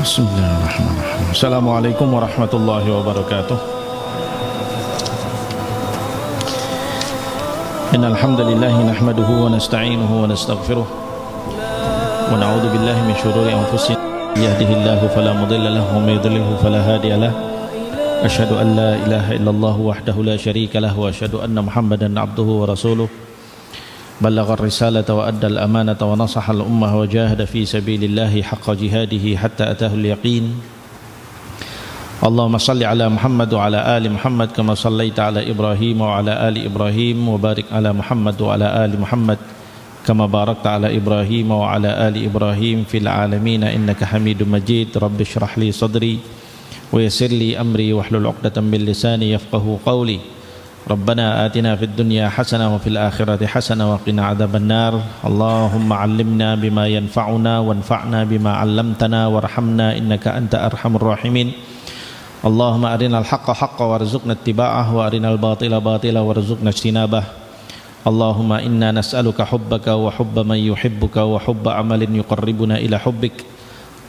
Bismillahirrahmanirrahim. Assalamualaikum warahmatullahi wabarakatuh. Innal hamdalillah nahmaduhu wa nasta'inuhu wa nastaghfiruh wa na'udzu billahi min shururi anfusina yahdihillahu fala mudilla lahu wa may yudlilhu fala hadiya lahu. Asyhadu an la ilaha illallah wahdahu la syarika lahu wa asyhadu anna Muhammadan abduhu wa rasuluh. Ballagha ar-risalata wa adda al-amanata wa nasaha al-ummah wa jahada fi sabilillahi haqqa jihadihi hatta atahu al-yaqin. Allahumma salli ala Muhammad wa ala ali Muhammad kama sallaita ala Ibrahim wa ala ali Ibrahim wa barik ala Muhammad wa ala ali Muhammad kama barakta ala Ibrahim wa ala ali Ibrahim fil alamin innaka Hamidum Majid. Rabbi shrah li sadri wa yassir li amri wahlul 'uqdatam min lisani yafqahu qawli. Rabbana atina fid dunya hasanah wa fil akhirati hasanah wa qina adzabannar. Allahumma 'allimna bima yanfa'una wanfa'na bima 'allamtana warhamna innaka anta arhamur rahimin. Allahumma arinal haqqa haqqan warzuqna ittiba'ah wa arinal batila batila warzuqna ijtinabah. Allahumma inna nas'aluka hubbaka wa hubba man yuhibbuka wa hubba amalin yuqarribuna ila hubbik.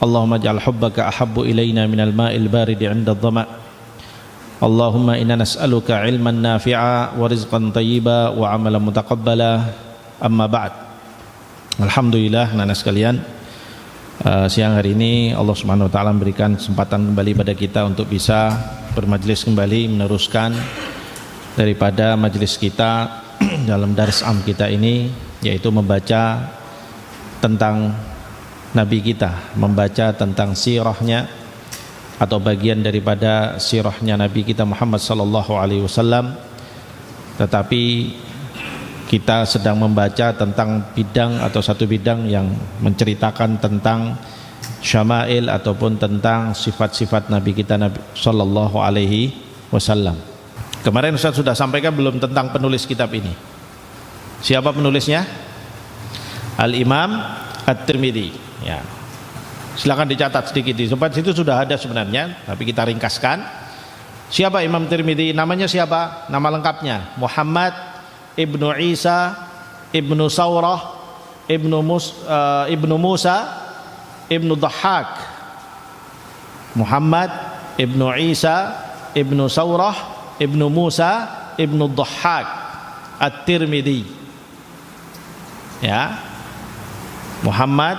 Allahumma ij'al hubbaka ahabbu ilayna minal ma'il baridi 'inda adh-dhama'. Allahumma inna nas'aluka ilman nafi'a wa rizqan tayyiba wa amalan mutaqabbala. Amma ba'd. Alhamdulillah anak-anak sekalian, siang hari ini Allah Subhanahu wa taala memberikan kesempatan kembali pada kita untuk bisa bermajelis kembali, meneruskan daripada majelis kita dalam dars am kita ini, yaitu membaca tentang Nabi kita, membaca tentang sirahnya atau bagian daripada sirahnya Nabi kita Muhammad sallallahu alaihi wasallam. Tetapi kita sedang membaca tentang bidang atau satu bidang yang menceritakan tentang syama'il ataupun tentang sifat-sifat Nabi kita Nabi sallallahu alaihi wasallam. Kemarin Ustaz sudah sampaikan belum tentang penulis kitab ini? Siapa penulisnya? Al-Imam At-Tirmidzi, ya. Silakan dicatat sedikit di tempat situ sudah ada sebenarnya, tapi kita ringkaskan. Siapa Imam Tirmidzi? Namanya siapa? Nama lengkapnya Muhammad Ibnu Isa Ibnu Saurah Ibnu Musa Ibnu Dhahhak. Muhammad Ibnu Isa Ibnu Saurah Ibnu Musa Ibnu Dhahhak At-Tirmidzi, ya. Muhammad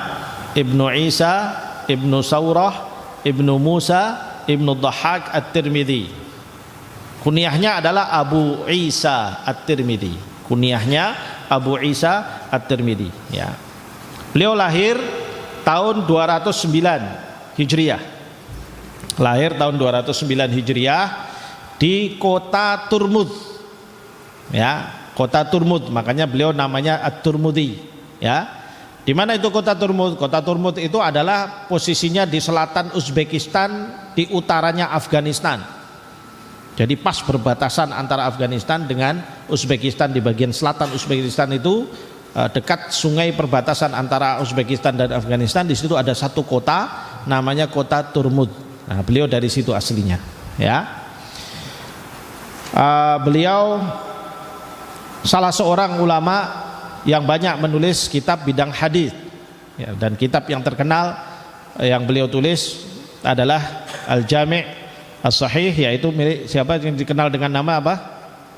Ibnu Isa Ibnu Saurah Ibnu Musa Ibnu Dhahhak At-Tirmidzi. Kunyahnya adalah Abu Isa At-Tirmidzi. Kunyahnya Abu Isa At-Tirmidzi, ya. Beliau lahir tahun 209 Hijriah. Lahir tahun 209 Hijriah di kota Turmud, ya, kota Turmud, makanya beliau namanya At-Turmudi, ya. Di mana itu kota Turmud? Kota Turmud itu adalah posisinya di selatan Uzbekistan, di utaranya Afghanistan. Jadi pas berbatasan antara Afghanistan dengan Uzbekistan. Di bagian selatan Uzbekistan itu dekat sungai perbatasan antara Uzbekistan dan Afghanistan. Di situ ada satu kota namanya kota Turmud. Nah, beliau dari situ aslinya, ya. Beliau salah seorang ulama yang banyak menulis kitab bidang hadis, ya, dan kitab yang terkenal yang beliau tulis adalah Al-Jami' As-Sahih, yaitu milik siapa yang dikenal dengan nama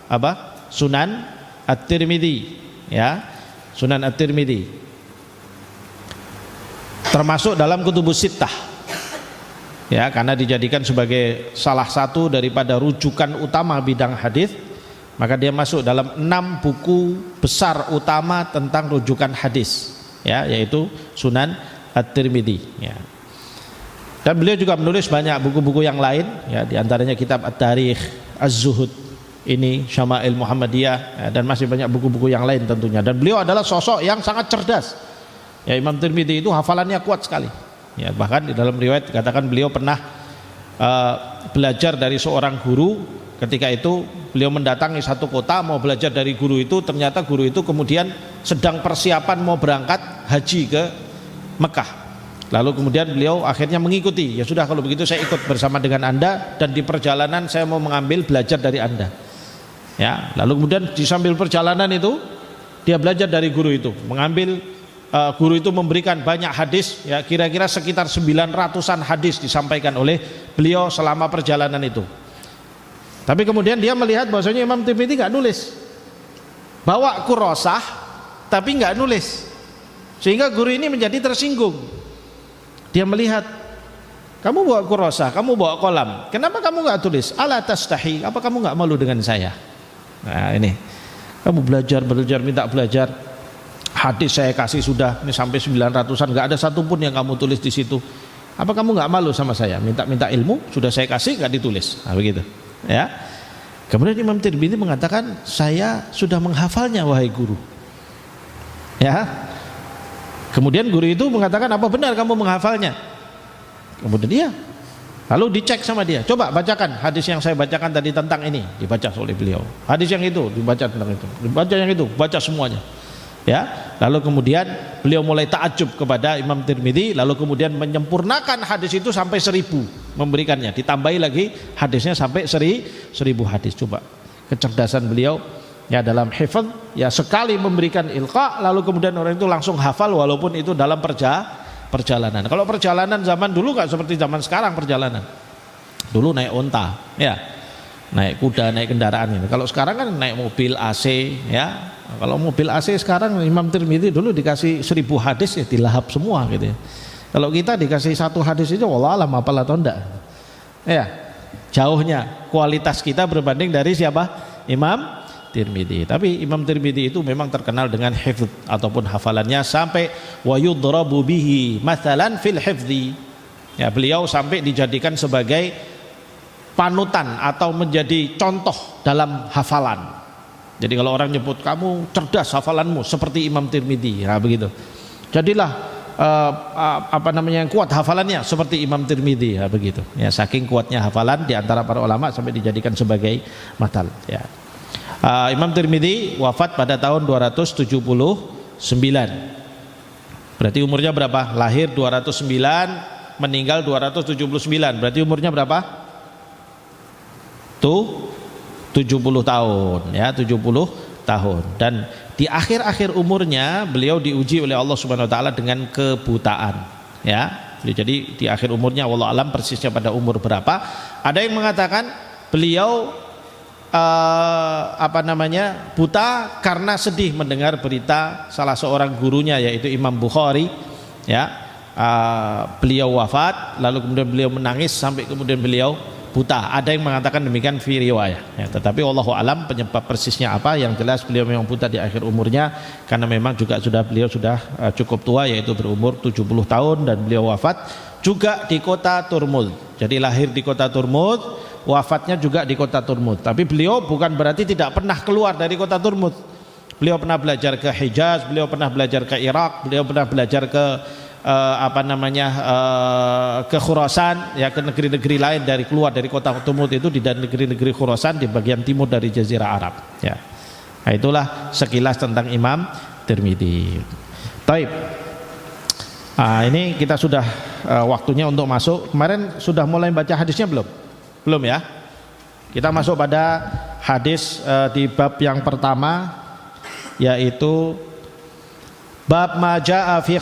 apa? Sunan At-Tirmidzi, ya. Sunan At-Tirmidzi termasuk dalam Kutubus Sittah, ya, karena dijadikan sebagai salah satu daripada rujukan utama bidang hadis. Maka dia masuk dalam 6 buku besar utama tentang rujukan hadis, ya, yaitu Sunan At-Tirmidzi, ya. Dan beliau juga menulis banyak buku-buku yang lain, ya, diantaranya kitab At-Tarikh, Az-Zuhud, ini Syama'il Muhammadiyah, ya, dan masih banyak buku-buku yang lain tentunya. Dan beliau adalah sosok yang sangat cerdas, ya. Imam Tirmidzi itu hafalannya kuat sekali, ya. Bahkan di dalam riwayat dikatakan beliau pernah belajar dari seorang guru. Ketika itu beliau mendatangi satu kota mau belajar dari guru itu, ternyata guru itu kemudian sedang persiapan mau berangkat haji ke Mekah. Lalu kemudian beliau akhirnya mengikuti, ya sudah kalau begitu saya ikut bersama dengan Anda, dan di perjalanan saya mau mengambil belajar dari Anda, ya. Lalu kemudian di sambil perjalanan itu dia belajar dari guru itu, mengambil guru itu memberikan banyak hadis, ya kira-kira sekitar 900-an hadis disampaikan oleh beliau selama perjalanan itu. Tapi kemudian dia melihat bahwasanya Imam Tirmidzi nggak nulis, bawa kurosah tapi nggak nulis, sehingga guru ini menjadi tersinggung. Dia melihat, kamu bawa kurosah, kamu bawa kolam, kenapa kamu nggak tulis? Ala tastahi, apa kamu nggak malu dengan saya? Nah ini, kamu belajar minta belajar, hadis saya kasih sudah ini sampai 900-an, nggak ada satupun yang kamu tulis di situ. Apa kamu nggak malu sama saya? Minta ilmu sudah saya kasih nggak ditulis. Nah begitu, ya. Kemudian Imam Tirmidzi mengatakan, saya sudah menghafalnya wahai guru. Ya. Kemudian guru itu mengatakan, apa benar kamu menghafalnya? Kemudian dia, lalu dicek sama dia, coba bacakan hadis yang saya bacakan tadi tentang ini, dibaca oleh beliau. Hadis yang itu dibaca tentang itu, dibaca yang itu, baca semuanya. Ya, lalu kemudian beliau mulai ta'ajub kepada Imam Tirmidzi, lalu kemudian menyempurnakan hadis itu sampai 1000, memberikannya, ditambahi lagi hadisnya sampai 1000 hadis. Coba kecerdasan beliau ya dalam hifdz, ya sekali memberikan ilqa, lalu kemudian orang itu langsung hafal walaupun itu dalam perjalanan. Kalau perjalanan zaman dulu nggak seperti zaman sekarang perjalanan. Dulu naik onta, ya, naik kuda, naik kendaraan ini. Kalau sekarang kan naik mobil AC, ya. Kalau mobil AC sekarang Imam Tirmidzi dulu dikasih 1000 hadis ya dilahap semua gitu ya. Kalau kita dikasih 1 hadis itu wallah alam hafal atau enggak. Ya, jauhnya kualitas kita berbanding dari siapa? Imam Tirmidzi. Tapi Imam Tirmidzi itu memang terkenal dengan hifdz ataupun hafalannya sampai wa yudrabu bihi mathalan fil hifdzi. Ya, beliau sampai dijadikan sebagai panutan atau menjadi contoh dalam hafalan. Jadi kalau orang nyebut kamu cerdas hafalanmu seperti Imam Tirmidzi, ya begitu. Jadilah kuat hafalannya seperti Imam Tirmidzi, ya begitu. Ya saking kuatnya hafalan di antara para ulama sampai dijadikan sebagai matal, ya. Imam Tirmidzi wafat pada tahun 279. Berarti umurnya berapa? Lahir 209, meninggal 279. Berarti umurnya berapa? Tuh 70 tahun, ya 70 tahun. Dan di akhir-akhir umurnya beliau diuji oleh Allah Subhanahu wa taala dengan kebutaan, ya. Jadi di akhir umurnya wallahu alam persisnya pada umur berapa. Ada yang mengatakan beliau buta karena sedih mendengar berita salah seorang gurunya yaitu Imam Bukhari, ya, beliau wafat, lalu kemudian beliau menangis sampai kemudian beliau buta. Ada yang mengatakan demikian fi riwayah, ya, tetapi wallahu alam penyebab persisnya apa, yang jelas beliau memang buta di akhir umurnya karena memang juga beliau sudah cukup tua, yaitu berumur 70 tahun, dan beliau wafat juga di kota Turmud. Jadi lahir di kota Turmud, wafatnya juga di kota Turmud. Tapi beliau bukan berarti tidak pernah keluar dari kota Turmud. Beliau pernah belajar ke Hijaz, beliau pernah belajar ke Irak, beliau pernah belajar ke ke Khurasan, ya, ke negeri-negeri lain dari keluar dari kota Turmud itu, di negeri-negeri Khurasan di bagian timur dari Jazirah Arab, ya. Nah, itulah sekilas tentang Imam Tirmidzi. Taib. Ini kita sudah waktunya untuk masuk. Kemarin sudah mulai baca hadisnya belum? Belum, ya. Kita masuk pada hadis di bab yang pertama, yaitu bab ma jaa fi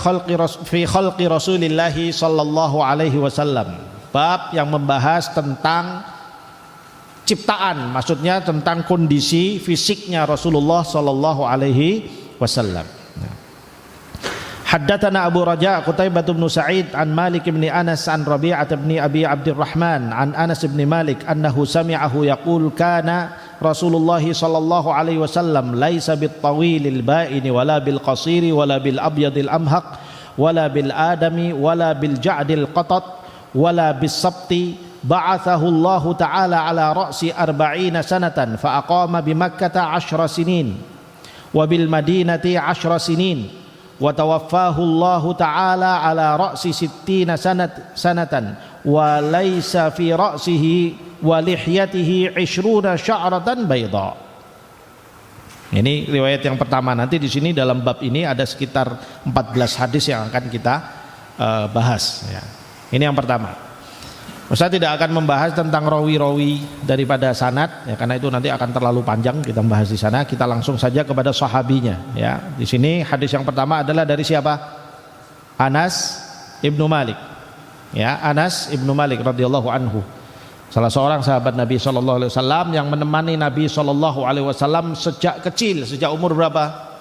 khalqi Rasulillah sallallahu alaihi wasallam. Bab yang membahas tentang ciptaan, maksudnya tentang kondisi fisiknya Rasulullah sallallahu alaihi wasallam. Haddatsana Abu Raja Qutaibah bin Sa'id an Malik bin Anas an Rabi'ah bin Abi Abdurrahman an Anas bin Malik annahu sami'ahu yaqul kana Rasulullah sallallahu alaihi wasallam laisa bit tawilil ba'ini wala bil qasiri wala bil abyadil amhaq wala bil adami wala bil ja'dil qatat wala bis sabti ba'athahu Allah ta'ala ala ra'si 40 sanatan fa aqama bi Makkah 10 sinin wa bil Madinati 10 sinin wa tawaffahu Allah ta'ala ala ra'si 60 sanatan wa laisa fi ra'sihi wa lihyatihi 20 sya'ratan bayda. Ini riwayat yang pertama. Nanti di sini dalam bab ini ada sekitar 14 hadis yang akan kita bahas, ya. Ini yang pertama. Ustaz tidak akan membahas tentang rawi-rawi daripada sanad ya, karena itu nanti akan terlalu panjang kita bahas di sana. Kita langsung saja kepada sahabinya ya. Di sini hadis yang pertama adalah dari siapa? Anas ibnu Malik. Ya, Anas ibnu Malik radhiyallahu anhu. Salah seorang sahabat Nabi sallallahu alaihi wasallam yang menemani Nabi sallallahu alaihi wasallam sejak kecil, sejak umur berapa?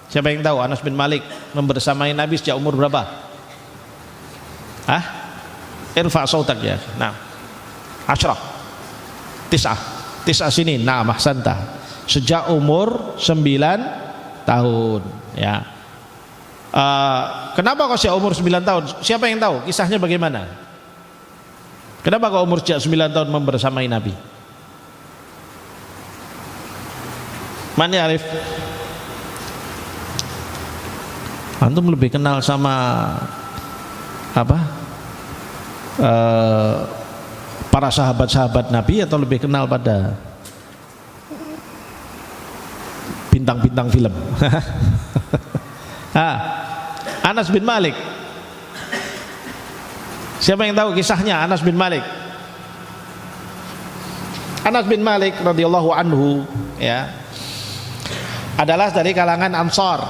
Siapa yang tahu? Anas bin Malik membersamai Nabi sejak umur berapa? Irfa sautak ya. Nah, 10 9 sini. Nah, mahsanta. Sejak umur 9 tahun ya. Kenapa kok sejak umur 9 tahun? Siapa yang tahu? Kisahnya bagaimana? Kenapa kok umur sejak 9 tahun membersamai Nabi? Mani Arif? Antum lebih kenal sama apa? Para sahabat-sahabat Nabi atau lebih kenal pada bintang-bintang film? Anas bin Malik. Siapa yang tahu kisahnya Anas bin Malik? Anas bin Malik radhiyallahu anhu ya, adalah dari kalangan Ansar,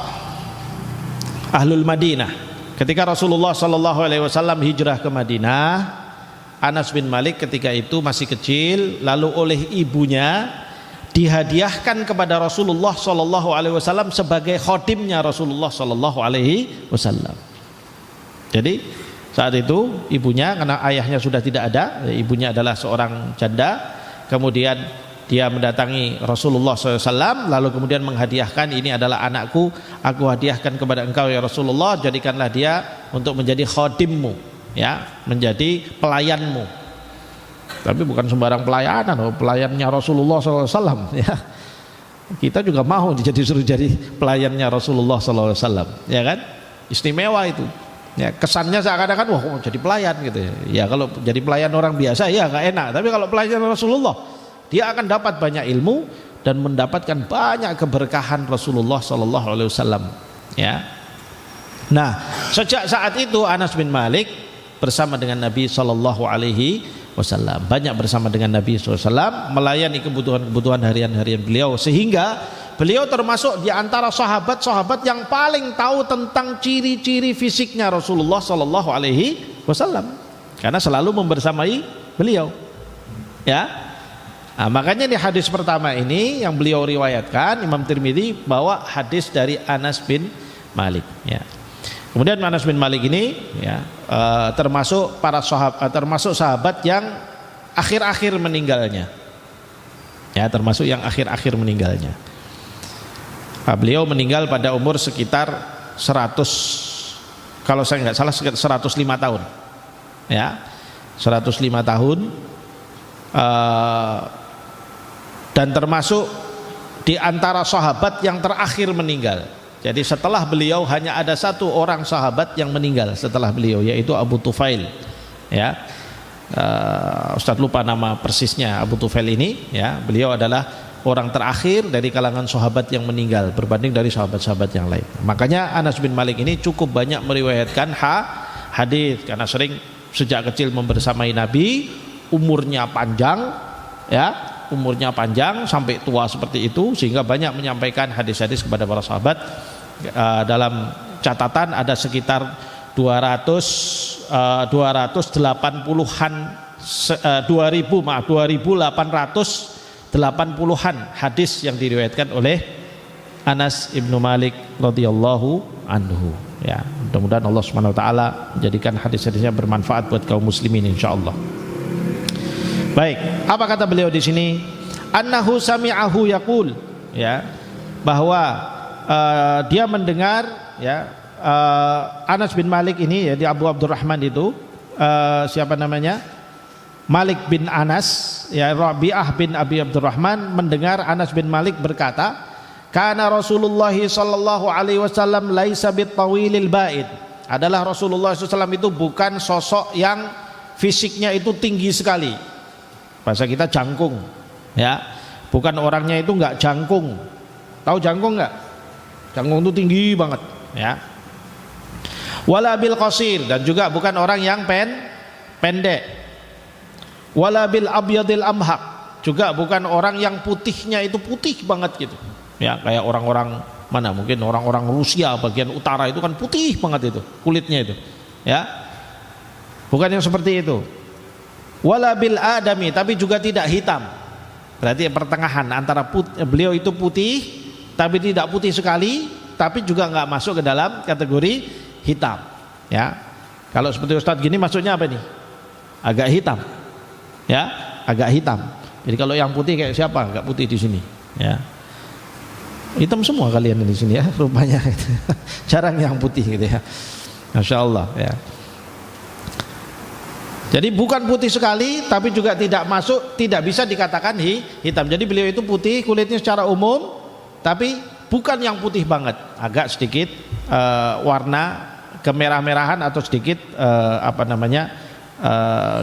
Ahlul Madinah. Ketika Rasulullah sallallahu alaihi wasallam hijrah ke Madinah, Anas bin Malik ketika itu masih kecil, lalu oleh ibunya dihadiahkan kepada Rasulullah sallallahu alaihi wasallam sebagai khadimnya Rasulullah sallallahu alaihi wasallam. Jadi saat itu ibunya, karena ayahnya sudah tidak ada, ibunya adalah seorang janda, kemudian dia mendatangi Rasulullah SAW, lalu kemudian menghadiahkan, ini adalah anakku, aku hadiahkan kepada engkau ya Rasulullah, jadikanlah dia untuk menjadi khadimmu ya, menjadi pelayanmu. Tapi bukan sembarang pelayanan, pelayannya Rasulullah SAW ya. Kita juga mau suruh jadi pelayannya Rasulullah SAW ya kan, istimewa itu ya. Kesannya seakan-akan wah mau jadi pelayan gitu ya. Kalau jadi pelayan orang biasa ya nggak enak, tapi kalau pelayan Rasulullah, dia akan dapat banyak ilmu dan mendapatkan banyak keberkahan Rasulullah sallallahu alaihi wasallam ya. Nah, sejak saat itu Anas bin Malik bersama dengan Nabi sallallahu alaihi wasallam, banyak bersama dengan Nabi sallallahu alaihi wasallam, melayani kebutuhan harian-harian beliau, sehingga beliau termasuk di antara sahabat-sahabat yang paling tahu tentang ciri-ciri fisiknya Rasulullah sallallahu alaihi wasallam, karena selalu membersamai beliau ya. Nah, makanya di hadis pertama ini yang beliau riwayatkan, Imam Tirmidzi bawa hadis dari Anas bin Malik ya. Kemudian Anas bin Malik ini ya, termasuk sahabat yang akhir-akhir meninggalnya ya, termasuk yang akhir-akhir meninggalnya. Nah, beliau meninggal pada umur sekitar 100, kalau saya nggak salah 105 tahun ya, 105 tahun. Dan termasuk di antara sahabat yang terakhir meninggal. Jadi setelah beliau hanya ada satu orang sahabat yang meninggal setelah beliau, yaitu Abu Tufail ya. Ustadz lupa nama persisnya Abu Tufail ini ya. Beliau adalah orang terakhir dari kalangan sahabat yang meninggal berbanding dari sahabat-sahabat yang lain. Makanya Anas bin Malik ini cukup banyak meriwayatkan hadis karena sering sejak kecil membersamai Nabi, umurnya panjang ya, umurnya panjang sampai tua seperti itu, sehingga banyak menyampaikan hadis-hadis kepada para sahabat. Dalam catatan ada sekitar 280-an 2880-an hadis yang diriwayatkan oleh Anas ibnu Malik radhiyallahu anhu ya. Mudah-mudahan Allah Subhanahu wa taala menjadikan hadis-hadisnya bermanfaat buat kaum muslimin insyaallah. Baik, apa kata beliau di sini? Annahu sami'ahu yaqul ya, bahwa dia mendengar ya, Anas bin Malik ini ya, di Abu Abdurrahman itu siapa namanya? Malik bin Anas ya, Rabi'ah bin Abi Abdurrahman mendengar Anas bin Malik berkata, kana Rasulullah sallallahu alaihi wasallam laisa bitawilil ba'id. Adalah Rasulullah SAW itu bukan sosok yang fisiknya itu tinggi sekali. Bahasa kita jangkung ya, bukan orangnya itu enggak jangkung. Tahu jangkung enggak? Jangkung itu tinggi banget ya. Wala bil qasir, dan juga bukan orang yang pendek Wala bil abyadil amhaq, juga bukan orang yang putihnya itu putih banget gitu. Ya, kayak orang-orang mana, mungkin orang-orang Rusia bagian utara itu kan putih banget itu kulitnya itu. Ya. Bukan yang seperti itu. Wala bil adami, tapi juga tidak hitam. Berarti pertengahan antara beliau itu putih tapi tidak putih sekali, tapi juga nggak masuk ke dalam kategori hitam. Ya. Kalau seperti Ustadz gini maksudnya apa nih? Agak hitam. Ya, agak hitam. Jadi kalau yang putih kayak siapa? Agak putih di sini. Ya. Hitam semua kalian di sini ya, rupanya. Jarang yang putih gitu ya. Masya Allah ya. Jadi bukan putih sekali, tapi juga tidak masuk, tidak bisa dikatakan hitam. Jadi beliau itu putih kulitnya secara umum, tapi bukan yang putih banget, agak sedikit warna kemerah-merahan atau sedikit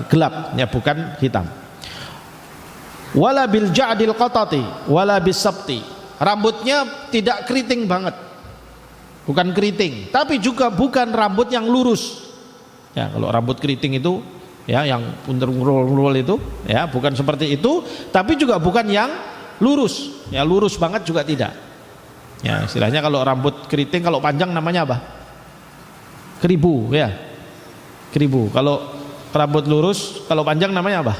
gelap, ya, bukan hitam. Wala bil ja'dil qatati, wala bis sabti. Rambutnya tidak keriting banget, bukan keriting, tapi juga bukan rambut yang lurus. Ya, kalau rambut keriting itu, ya, yang undur-undur itu, ya, bukan seperti itu, tapi juga bukan yang lurus, ya, lurus banget juga tidak. Ya, istilahnya kalau rambut keriting kalau panjang namanya apa? Keribu, ya, keribu. Kalau rambut lurus kalau panjang namanya apa?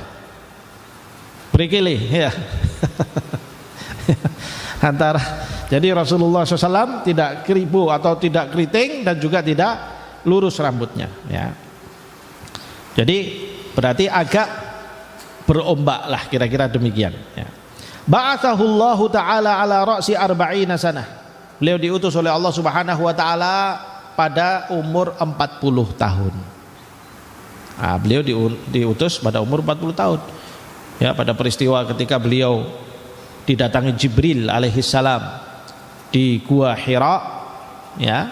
Brekele, ya. Jadi Rasulullah SAW tidak keribu atau tidak keriting dan juga tidak lurus rambutnya, ya. Jadi berarti agak berombak lah, kira-kira demikian, ya. Ba'athahullahu ta'ala ala ra'si arba'ina sanah. Beliau diutus oleh Allah Subhanahu wa ta'ala pada umur 40 tahun. Nah, beliau diutus pada umur 40 tahun. Ya, pada peristiwa ketika beliau didatangi Jibril alaihissalam di Gua Hira, ya,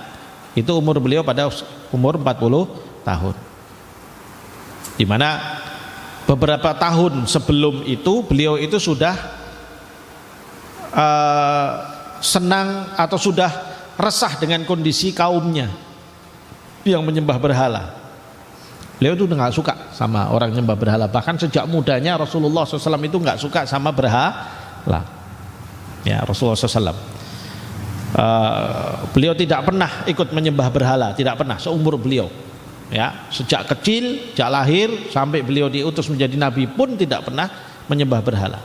itu umur beliau pada umur 40 tahun. Di mana beberapa tahun sebelum itu beliau itu sudah senang atau sudah resah dengan kondisi kaumnya yang menyembah berhala. Beliau itu nggak suka sama orang menyembah berhala. Bahkan sejak mudanya Rasulullah SAW itu nggak suka sama berhala. Ya, Rasulullah SAW. Beliau tidak pernah ikut menyembah berhala, tidak pernah seumur beliau. Ya, sejak kecil, sejak lahir sampai beliau diutus menjadi nabi pun tidak pernah menyembah berhala.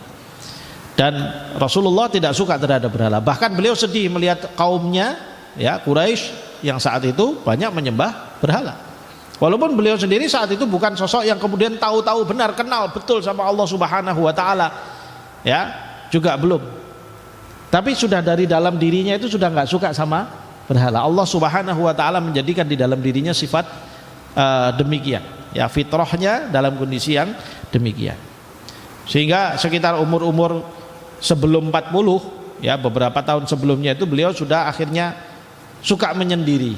Dan Rasulullah tidak suka terhadap berhala. Bahkan beliau sedih melihat kaumnya, ya, Quraisy yang saat itu banyak menyembah berhala. Walaupun beliau sendiri saat itu bukan sosok yang kemudian tahu-tahu benar, kenal betul sama Allah Subhanahu wa ta'ala, ya, juga belum. Tapi sudah dari dalam dirinya itu sudah nggak suka sama berhala. Allah Subhanahu wa ta'ala menjadikan di dalam dirinya sifat demikian, ya, fitrahnya dalam kondisi yang demikian. Sehingga sekitar umur-umur sebelum 40, ya, beberapa tahun sebelumnya itu beliau sudah akhirnya suka menyendiri.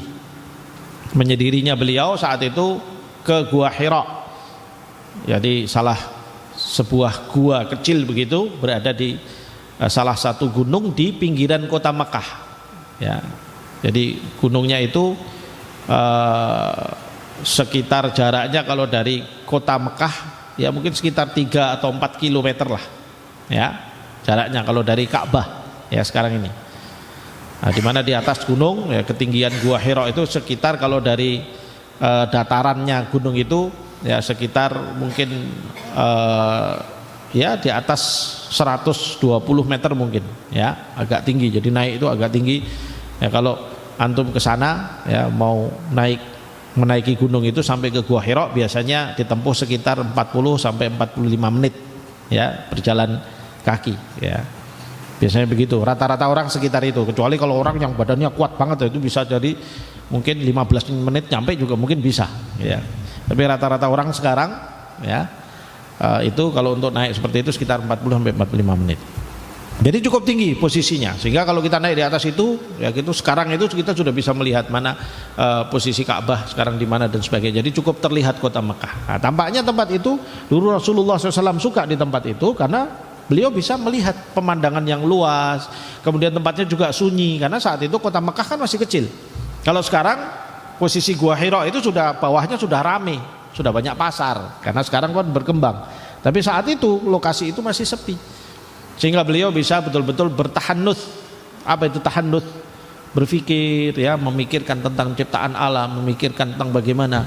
Menyendirinya beliau saat itu ke Gua Hira. Jadi sebuah gua kecil begitu berada di salah satu gunung di pinggiran kota Mekah, ya. Jadi gunungnya itu sekitar jaraknya kalau dari kota Mekah, ya, mungkin sekitar 3 atau 4 kilometer lah, ya, jaraknya kalau dari Ka'bah, ya, sekarang ini. Nah, di mana di atas gunung, ya, ketinggian Gua Hira itu sekitar kalau dari datarannya gunung itu, ya, sekitar mungkin ya di atas 120 meter mungkin, ya, agak tinggi. Jadi naik itu agak tinggi, ya. Kalau antum ke sana, ya, mau menaiki gunung itu sampai ke Gua Hira biasanya ditempuh sekitar 40 sampai 45 menit, ya, berjalan kaki, ya. Biasanya begitu, rata-rata orang sekitar itu, kecuali kalau orang yang badannya kuat banget itu bisa jadi mungkin 15 menit nyampe juga mungkin bisa, ya. Tapi rata-rata orang sekarang, ya, itu kalau untuk naik seperti itu sekitar 40 sampai 45 menit. Jadi cukup tinggi posisinya, sehingga kalau kita naik di atas itu, ya, gitu, sekarang itu kita sudah bisa melihat mana posisi Ka'bah sekarang di mana dan sebagainya. Jadi cukup terlihat kota Mekah. Nah, tampaknya tempat itu dulu Rasulullah SAW suka di tempat itu karena beliau bisa melihat pemandangan yang luas, kemudian tempatnya juga sunyi karena saat itu kota Mekah kan masih kecil. Kalau sekarang posisi Gua Hira itu sudah bawahnya sudah rame, sudah banyak pasar karena sekarang kan berkembang. Tapi saat itu lokasi itu masih sepi, sehingga beliau bisa betul-betul bertahannuts. Apa itu tahannuts? Berpikir, ya, memikirkan tentang ciptaan alam, memikirkan tentang bagaimana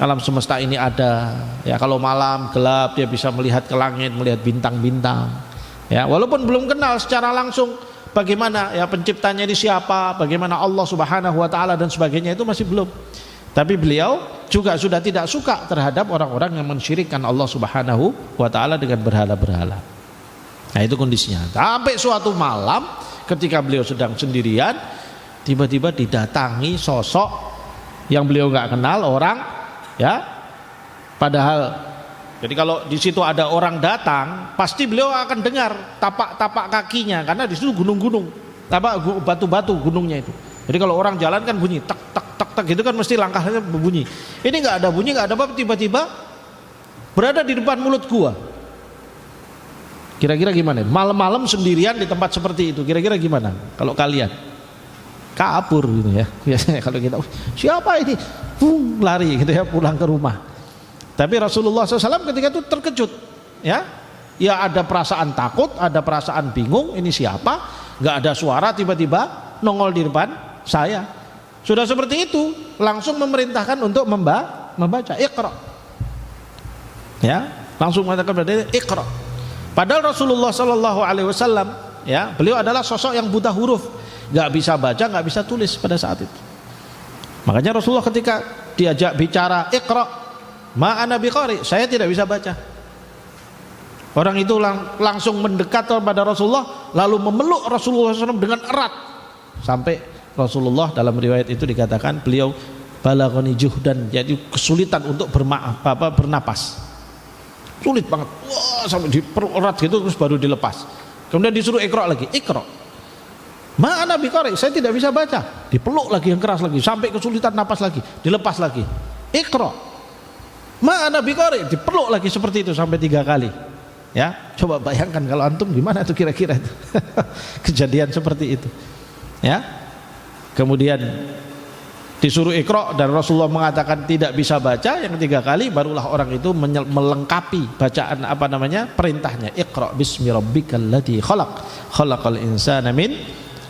alam semesta ini ada. Ya, kalau malam gelap dia bisa melihat ke langit, melihat bintang-bintang. Ya, walaupun belum kenal secara langsung bagaimana ya penciptanya ini siapa, bagaimana Allah Subhanahu wa taala dan sebagainya, itu masih belum. Tapi beliau juga sudah tidak suka terhadap orang-orang yang mensyirikkan Allah Subhanahu wa taala dengan berhala-berhala. Nah, itu kondisinya. Sampai suatu malam ketika beliau sedang sendirian, tiba-tiba didatangi sosok yang beliau nggak kenal, orang, ya. Padahal jadi kalau di situ ada orang datang, pasti beliau akan dengar tapak-tapak kakinya, karena di situ gunung-gunung, batu-batu gunungnya itu. Jadi kalau orang jalan kan bunyi tak tak tak tak gitu kan, mesti langkahnya berbunyi. Ini nggak ada bunyi, nggak ada apa, tiba-tiba berada di depan mulut gua. Kira-kira gimana? Malam-malam sendirian di tempat seperti itu, kira-kira gimana? Kalau kalian kabur gitu ya, biasanya kalau kita siapa ini, lari gitu ya, pulang ke rumah. Tapi Rasulullah SAW ketika itu terkejut, ya ada perasaan takut, ada perasaan bingung, ini siapa? Nggak ada suara, tiba-tiba nongol di depan saya. Sudah seperti itu, langsung memerintahkan untuk membaca Iqra. Ya, langsung mengatakan kepada Iqra. Padahal Rasulullah SAW, ya, beliau adalah sosok yang buta huruf, nggak bisa baca, nggak bisa tulis pada saat itu. Makanya Rasulullah ketika diajak bicara Iqra, ma ana biqari, saya tidak bisa baca. Orang itu langsung mendekat kepada Rasulullah, lalu memeluk Rasulullah SAW dengan erat, sampai Rasulullah dalam riwayat itu dikatakan beliau balaghani juhdan, jadi kesulitan untuk bernapas. Sulit banget, wah, sampai dipererat gitu, terus baru dilepas. Kemudian disuruh Iqra lagi, Iqra ma ana biqari, saya tidak bisa baca. Dipeluk lagi yang keras lagi, sampai kesulitan napas lagi, dilepas lagi. Iqra ma ana biqari, dipeluk lagi seperti itu sampai 3 kali. Ya, coba bayangkan kalau antum gimana tuh kira-kira itu. Kejadian seperti itu. Ya. Kemudian disuruh Iqra dan Rasulullah mengatakan tidak bisa baca, yang 3 kali barulah orang itu melengkapi bacaan perintahnya. Iqra bismi rabbikal ladzi khalaq, khalaqal insana min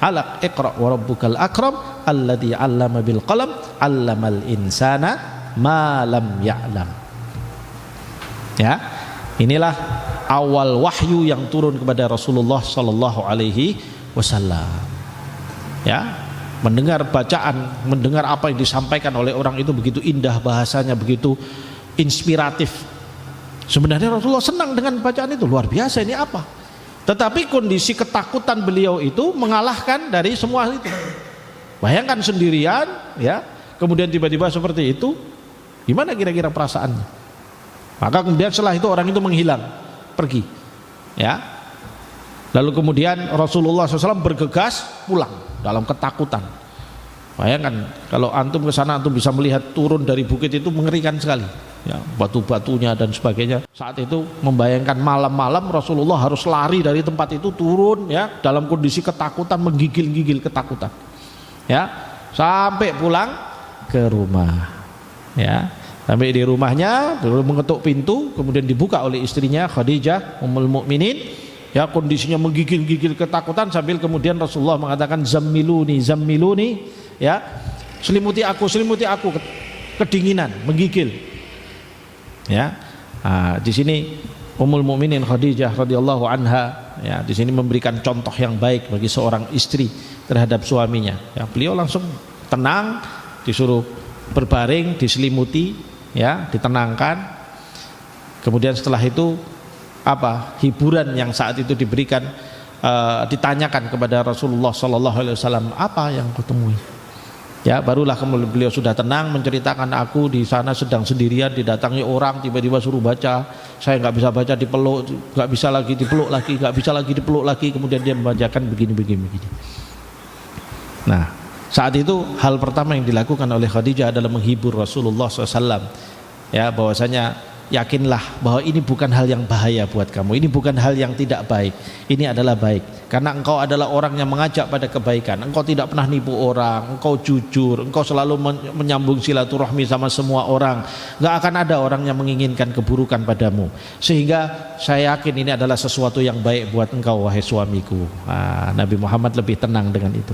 'alaq, Iqra wa rabbukal akram alladzi 'allama bil qalam, 'allamal insana ma lam ya'lam. Ya, inilah awal wahyu yang turun kepada Rasulullah sallallahu alaihi wasallam. Ya, mendengar bacaan, mendengar apa yang disampaikan oleh orang itu begitu indah bahasanya, begitu inspiratif. Sebenarnya Rasulullah senang dengan bacaan itu, luar biasa ini apa. Tetapi kondisi ketakutan beliau itu mengalahkan dari semua itu. Bayangkan sendirian, ya, kemudian tiba-tiba seperti itu, gimana kira-kira perasaannya? Maka kemudian setelah itu orang itu menghilang, pergi. Ya. Lalu kemudian Rasulullah SAW bergegas pulang dalam ketakutan. Bayangkan kalau antum ke sana, antum bisa melihat turun dari bukit itu mengerikan sekali. Ya, batu-batunya dan sebagainya. Saat itu membayangkan malam-malam Rasulullah harus lari dari tempat itu, turun, ya, dalam kondisi ketakutan, menggigil-gigil ketakutan. Ya, sampai pulang ke rumah. Ya, sampai di rumahnya, lalu mengetuk pintu, kemudian dibuka oleh istrinya Khadijah Ummul Mukminin. Ya, kondisinya menggigil-gigil ketakutan, sambil kemudian Rasulullah mengatakan zammiluni, zammiluni, ya, selimuti aku, kedinginan, menggigil. Ya, nah, di sini Ummul Mukminin Khadijah radhiyallahu anha, ya, di sini memberikan contoh yang baik bagi seorang istri terhadap suaminya. Ya, beliau langsung tenang, disuruh berbaring, diselimuti, ya, ditenangkan. Kemudian setelah itu hiburan yang saat itu diberikan, ditanyakan kepada Rasulullah sallallahu alaihi wasallam, apa yang kau temui? Ya, barulah kemudian beliau sudah tenang menceritakan, aku di sana sedang sendirian, didatangi orang, tiba-tiba suruh baca, saya nggak bisa baca, dipeluk, nggak bisa lagi dipeluk lagi, nggak bisa lagi dipeluk lagi, kemudian dia membacakan begini. Nah, saat itu hal pertama yang dilakukan oleh Khadijah adalah menghibur Rasulullah SAW. Ya, bahwasanya yakinlah bahwa ini bukan hal yang bahaya buat kamu, ini bukan hal yang tidak baik, ini adalah baik. Karena engkau adalah orang yang mengajak pada kebaikan, engkau tidak pernah nipu orang, engkau jujur, engkau selalu menyambung silaturahmi sama semua orang, gak akan ada orang yang menginginkan keburukan padamu. Sehingga saya yakin ini adalah sesuatu yang baik buat engkau wahai suamiku. Nabi Muhammad lebih tenang dengan itu.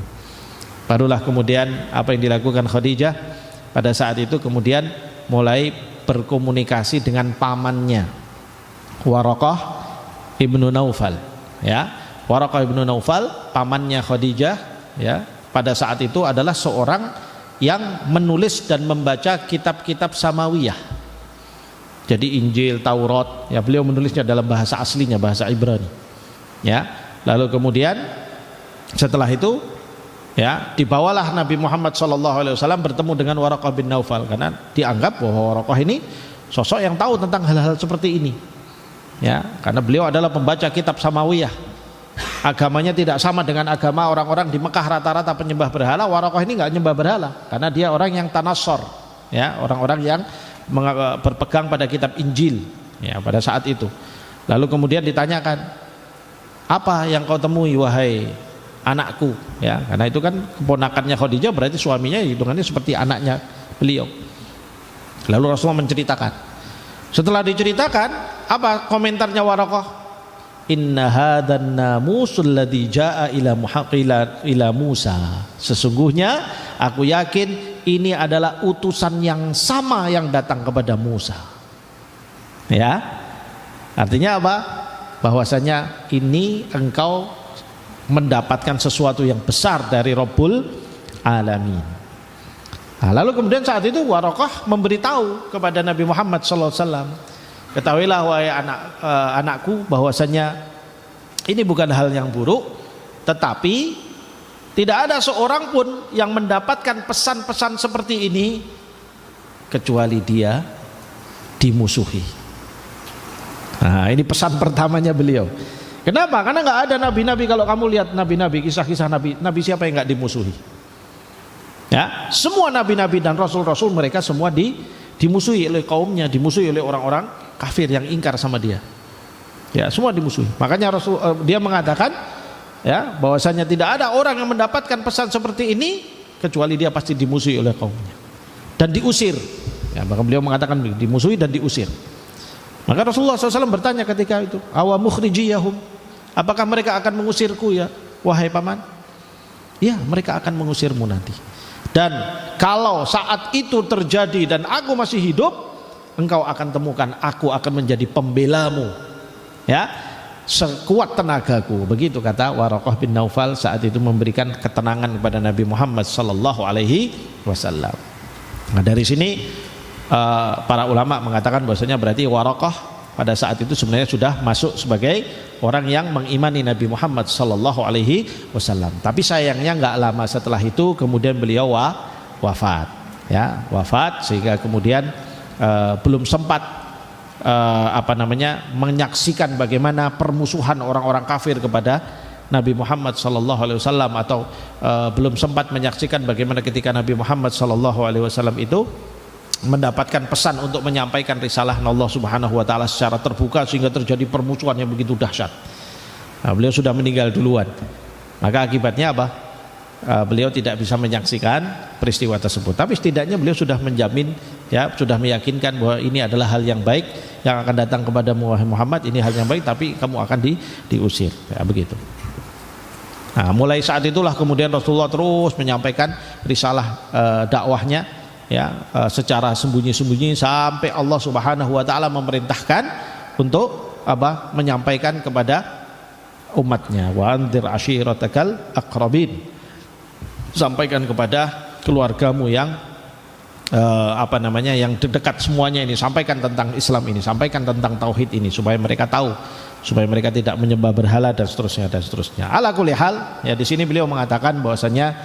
Barulah kemudian apa yang dilakukan Khadijah pada saat itu, kemudian mulai berkomunikasi dengan pamannya Waraqah ibnu Naufal, ya. Waraqah ibnu Naufal, pamannya Khadijah, ya, pada saat itu adalah seorang yang menulis dan membaca kitab-kitab Samawiyah. Jadi Injil, Taurat, ya, beliau menulisnya dalam bahasa aslinya, bahasa Ibrani, ya. Lalu kemudian setelah itu, ya, dibawalah Nabi Muhammad SAW bertemu dengan Waraqah bin Naufal, karena dianggap bahwa Waraqah ini sosok yang tahu tentang hal-hal seperti ini, ya, karena beliau adalah pembaca kitab Samawiyah. Agamanya tidak sama dengan agama orang-orang di Mekah, rata-rata penyembah berhala. Waraqah ini nggak nyembah berhala, karena dia orang yang tanassor, ya, orang-orang yang berpegang pada kitab Injil, ya, pada saat itu. Lalu kemudian ditanyakan, apa yang kau temui wahai anakku, ya, karena itu kan keponakannya Khadijah, berarti suaminya hitungannya seperti anaknya beliau. Lalu Rasulullah menceritakan. Setelah diceritakan, apa komentarnya Waraqah? Inna hadan namusul ladzi jaa ila Musa. Sesungguhnya aku yakin ini adalah utusan yang sama yang datang kepada Musa. Ya. Artinya apa? Bahwasanya ini engkau mendapatkan sesuatu yang besar dari Rabbul Alamin. Nah, lalu kemudian saat itu Waraqah memberitahu kepada Nabi Muhammad SAW, ketahuilah wahai anakku bahwasanya ini bukan hal yang buruk, tetapi tidak ada seorang pun yang mendapatkan pesan-pesan seperti ini kecuali dia dimusuhi. Nah, ini pesan pertamanya beliau. Kenapa? Karena nggak ada nabi-nabi. Kalau kamu lihat nabi-nabi, kisah-kisah nabi siapa yang nggak dimusuhi? Ya, semua nabi-nabi dan rasul-rasul mereka semua dimusuhi oleh kaumnya, dimusuhi oleh orang-orang kafir yang ingkar sama dia. Ya, semua dimusuhi. Makanya dia mengatakan, ya, bahwasanya tidak ada orang yang mendapatkan pesan seperti ini kecuali dia pasti dimusuhi oleh kaumnya dan diusir. Ya, maka beliau mengatakan dimusuhi dan diusir. Maka Rasulullah SAW bertanya ketika itu, awa mukhrijiyahum, apakah mereka akan mengusirku ya wahai paman? Ya, mereka akan mengusirmu nanti. Dan kalau saat itu terjadi dan aku masih hidup, engkau akan temukan aku akan menjadi pembelamu, ya, sekuat tenagaku. Begitu kata Waraqah bin Naufal saat itu memberikan ketenangan kepada Nabi Muhammad SAW. Nah, dari sini para ulama mengatakan bahwasanya berarti Waraqah pada saat itu sebenarnya sudah masuk sebagai orang yang mengimani Nabi Muhammad SAW. Tapi sayangnya nggak lama setelah itu kemudian beliau wafat, ya, wafat, sehingga kemudian belum sempat menyaksikan bagaimana permusuhan orang-orang kafir kepada Nabi Muhammad SAW, atau belum sempat menyaksikan bagaimana ketika Nabi Muhammad SAW itu mendapatkan pesan untuk menyampaikan risalah Allah Subhanahu wa taala secara terbuka sehingga terjadi permusuhan yang begitu dahsyat. Nah, beliau sudah meninggal duluan. Maka akibatnya apa? Beliau tidak bisa menyaksikan peristiwa tersebut. Tapi setidaknya beliau sudah menjamin, ya, sudah meyakinkan bahwa ini adalah hal yang baik yang akan datang kepada Muhammad, ini hal yang baik, tapi kamu akan diusir. Ya, begitu. Nah, mulai saat itulah kemudian Rasulullah terus menyampaikan risalah dakwahnya, ya, secara sembunyi-sembunyi sampai Allah Subhanahu wa taala memerintahkan untuk apa? Menyampaikan kepada umatnya, wa anzir ashiratakal aqrabin, sampaikan kepada keluargamu yang yang dekat semuanya ini, sampaikan tentang Islam ini, sampaikan tentang tauhid ini supaya mereka tahu, supaya mereka tidak menyembah berhala dan seterusnya dan seterusnya. Ala kulli hal, ya, di sini beliau mengatakan bahwasanya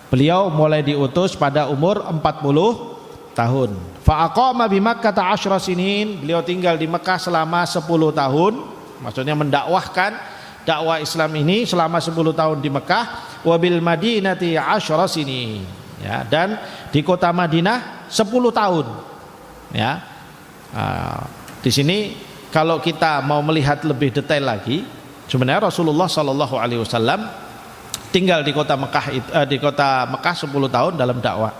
beliau mulai diutus pada umur 40 tahun. Fa aqama bi Makkah 10 sinin, beliau tinggal di Mekah selama 10 tahun, maksudnya mendakwahkan dakwah Islam ini selama 10 tahun di Mekah, wa bil Madinati 10 sinin, ya, dan di kota Madinah 10 tahun, ya. di sini kalau kita mau melihat lebih detail lagi, sebenarnya Rasulullah Shallallahu Alaihi Wasallam tinggal di kota Mekah, di kota Mekah 10 tahun dalam dakwah,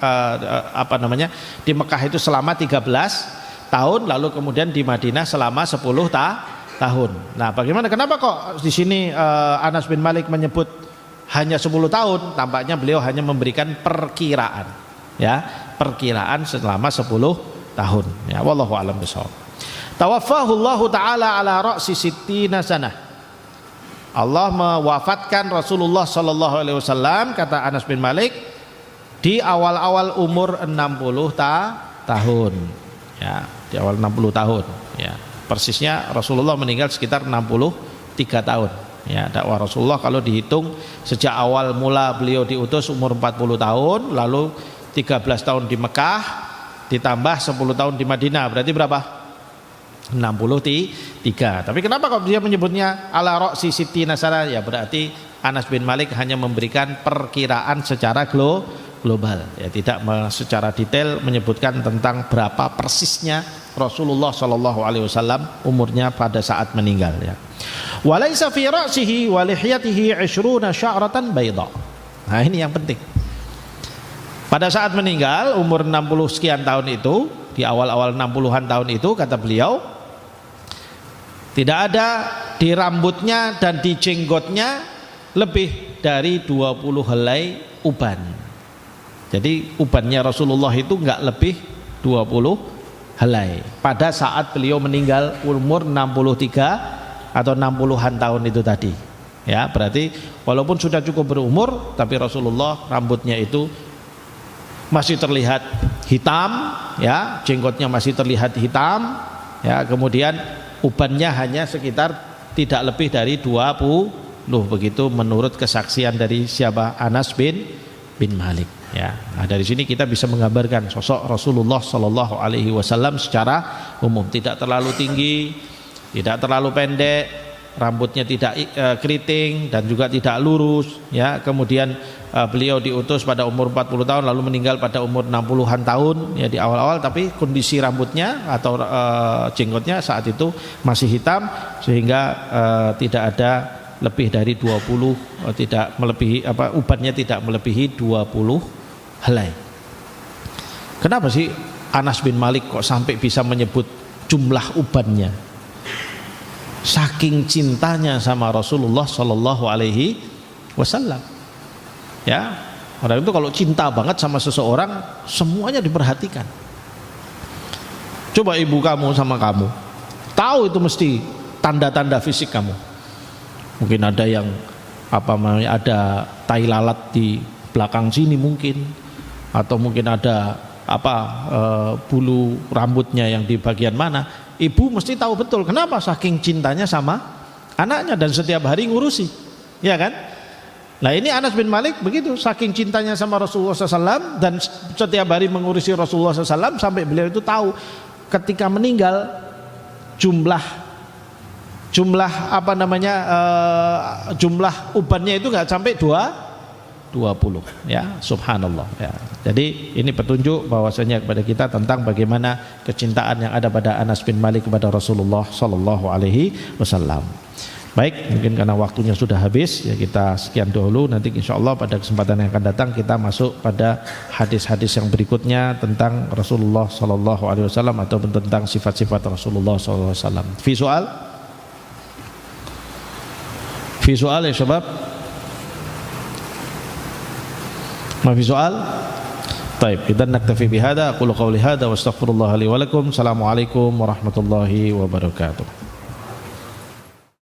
di Mekah itu selama 13 tahun, lalu kemudian di Madinah selama 10 tahun. Nah, bagaimana? Kenapa kok di sini Anas bin Malik menyebut hanya 10 tahun? Tampaknya beliau hanya memberikan perkiraan, ya, perkiraan selama 10 tahun. Ya, wallahu a'lam bishawab. Tawaffahu Allah taala ala ra'si sittina sanah. Allah mewafatkan Rasulullah sallallahu alaihi wasallam, kata Anas bin Malik, di awal-awal umur 60 tahun. Ya, di awal 60 tahun, ya. Persisnya Rasulullah meninggal sekitar 63 tahun. Ya, dakwah Rasulullah kalau dihitung sejak awal mula beliau diutus umur 40 tahun, lalu 13 tahun di Mekah ditambah 10 tahun di Madinah, berarti berapa? 63. Tapi kenapa kok dia menyebutnya ala ra'si sittina sanah? Ya berarti Anas bin Malik hanya memberikan perkiraan secara global, ya, tidak secara detail menyebutkan tentang berapa persisnya Rasulullah Shallallahu Alaihi Wasallam umurnya pada saat meninggal. Ya. Walaysa fi ra'sihi wa lihyatihi 20 sya'ratan bayda. Nah, ini yang penting. Pada saat meninggal umur 60 sekian tahun itu, di awal-awal 60-an tahun itu, kata beliau, tidak ada di rambutnya dan di jenggotnya lebih dari 20 helai uban. Jadi ubannya Rasulullah itu enggak lebih 20 helai pada saat beliau meninggal umur 63 atau 60-an tahun itu tadi. Ya, berarti walaupun sudah cukup berumur, tapi Rasulullah rambutnya itu masih terlihat hitam, ya, jenggotnya masih terlihat hitam, ya, kemudian ubannya hanya sekitar tidak lebih dari 20, begitu menurut kesaksian dari siapa? Anas bin Malik. Ya, nah dari sini kita bisa menggambarkan sosok Rasulullah Shallallahu Alaihi Wasallam secara umum, tidak terlalu tinggi, tidak terlalu pendek, rambutnya tidak keriting dan juga tidak lurus, ya. Kemudian beliau diutus pada umur 40 tahun lalu meninggal pada umur 60-an tahun, ya, di awal-awal, tapi kondisi rambutnya atau jenggotnya saat itu masih hitam sehingga tidak ada lebih dari 20, tidak melebihi ubannya tidak melebihi 20 helai. Kenapa sih Anas bin Malik kok sampai bisa menyebut jumlah ubannya? Saking cintanya sama Rasulullah Shallallahu Alaihi Wasallam. Ya, orang itu kalau cinta banget sama seseorang, semuanya diperhatikan. Coba ibu kamu sama kamu, tahu itu mesti tanda-tanda fisik kamu. Mungkin ada yang ada tai lalat di belakang sini mungkin, atau mungkin ada bulu rambutnya yang di bagian mana. Ibu mesti tahu betul kenapa, saking cintanya sama anaknya dan setiap hari ngurusi, ya kan? Nah ini Anas bin Malik begitu, saking cintanya sama Rasulullah SAW dan setiap hari mengurusi Rasulullah SAW sampai beliau itu tahu ketika meninggal jumlah jumlah ubannya itu nggak sampai 20, ya, subhanallah, ya. Jadi ini petunjuk bahwasanya kepada kita tentang bagaimana kecintaan yang ada pada Anas bin Malik kepada Rasulullah Sallallahu Alaihi Wasallam. Baik, mungkin karena waktunya sudah habis, ya kita sekian dulu. Nanti insya Allah pada kesempatan yang akan datang kita masuk pada hadis-hadis yang berikutnya tentang Rasulullah Sallallahu Alaihi Wasallam atau tentang sifat-sifat Rasulullah Sallallahu Alaihi Wasallam. Fi soal ya syabab. Ma fi soal? Baik, kita naktafi bihada. Aqulu qawli hada wa astaghfirullah li wa lakum. Assalamualaikum warahmatullahi wabarakatuh.